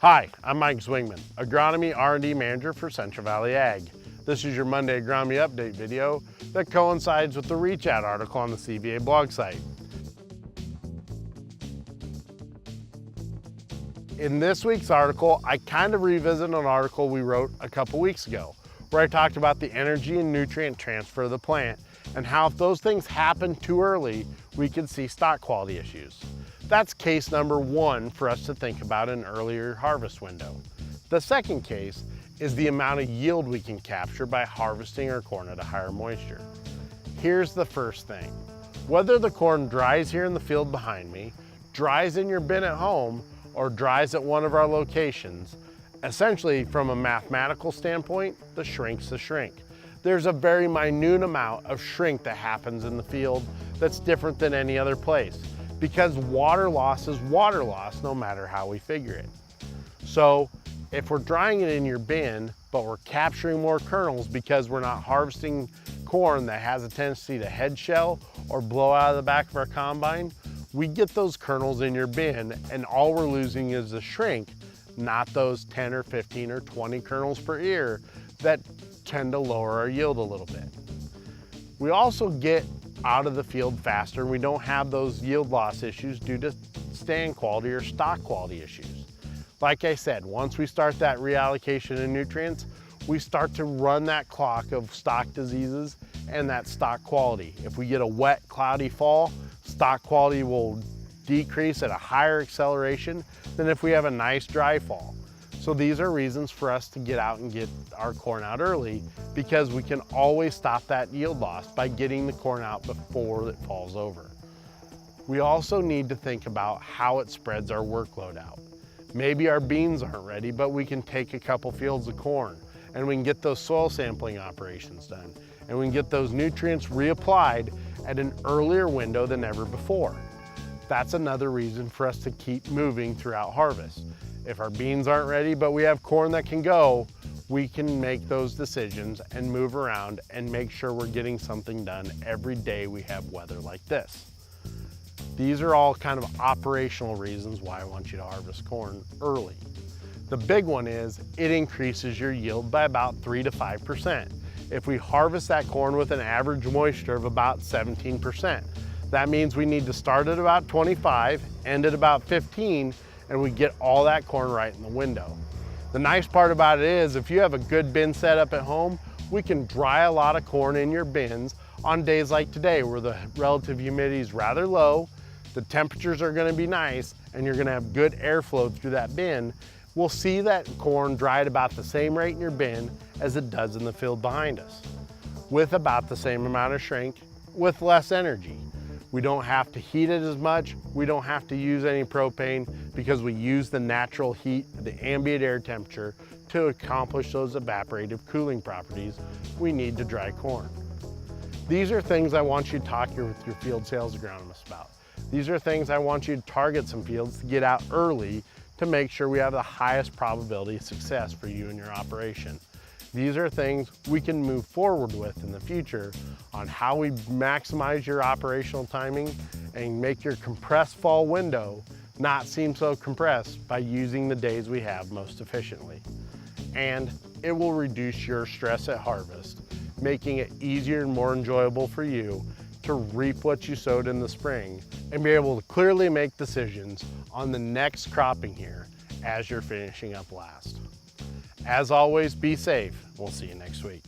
Hi, I'm Mike Zwingman, Agronomy R&D Manager for Central Valley Ag. This is your Monday Agronomy Update video that coincides with the ReachOut article on the CVA blog site. In this week's article, I kind of revisit an article we wrote a couple weeks ago, where I talked about the energy and nutrient transfer of the plant and how if those things happen too early, we could see stock quality issues. That's case number one for us to think about in an earlier harvest window. The second case is the amount of yield we can capture by harvesting our corn at a higher moisture. Here's the first thing. Whether the corn dries here in the field behind me, dries in your bin at home, or dries at one of our locations, essentially from a mathematical standpoint, the shrink's the shrink. There's a very minute amount of shrink that happens in the field that's different than any other place, because water loss is water loss no matter how we figure it. So if we're drying it in your bin, but we're capturing more kernels because we're not harvesting corn that has a tendency to head shell or blow out of the back of our combine, we get those kernels in your bin and all we're losing is the shrink, not those 10 or 15 or 20 kernels per ear that tend to lower our yield a little bit. We also get out of the field faster and we don't have those yield loss issues due to stand quality or stock quality issues. Like I said, once we start that reallocation of nutrients, we start to run that clock of stock diseases and that stock quality. If we get a wet, cloudy fall, stock quality will decrease at a higher acceleration than if we have a nice dry fall. So these are reasons for us to get out and get our corn out early, because we can always stop that yield loss by getting the corn out before it falls over. We also need to think about how it spreads our workload out. Maybe our beans aren't ready, but we can take a couple fields of corn and we can get those soil sampling operations done, and we can get those nutrients reapplied at an earlier window than ever before. That's another reason for us to keep moving throughout harvest. If our beans aren't ready, but we have corn that can go, we can make those decisions and move around and make sure we're getting something done every day we have weather like this. These are all kind of operational reasons why I want you to harvest corn early. The big one is it increases your yield by about 3 to 5%. If we harvest that corn with an average moisture of about 17%, that means we need to start at about 25, end at about 15, and we get all that corn right in the window. The nice part about it is if you have a good bin setup at home, we can dry a lot of corn in your bins on days like today where the relative humidity is rather low, the temperatures are going to be nice, and you're going to have good airflow through that bin. We'll see that corn dry at about the same rate in your bin as it does in the field behind us, with about the same amount of shrink, with less energy. We don't have to heat it as much. We don't have to use any propane because we use the natural heat, the ambient air temperature, to accomplish those evaporative cooling properties we need to dry corn. These are things I want you to talk with your field sales agronomist about. These are things I want you to target some fields to get out early to make sure we have the highest probability of success for you and your operation. These are things we can move forward with in the future on how we maximize your operational timing and make your compressed fall window not seem so compressed by using the days we have most efficiently. And it will reduce your stress at harvest, making it easier and more enjoyable for you to reap what you sowed in the spring and be able to clearly make decisions on the next cropping here as you're finishing up last. As always, be safe. We'll see you next week.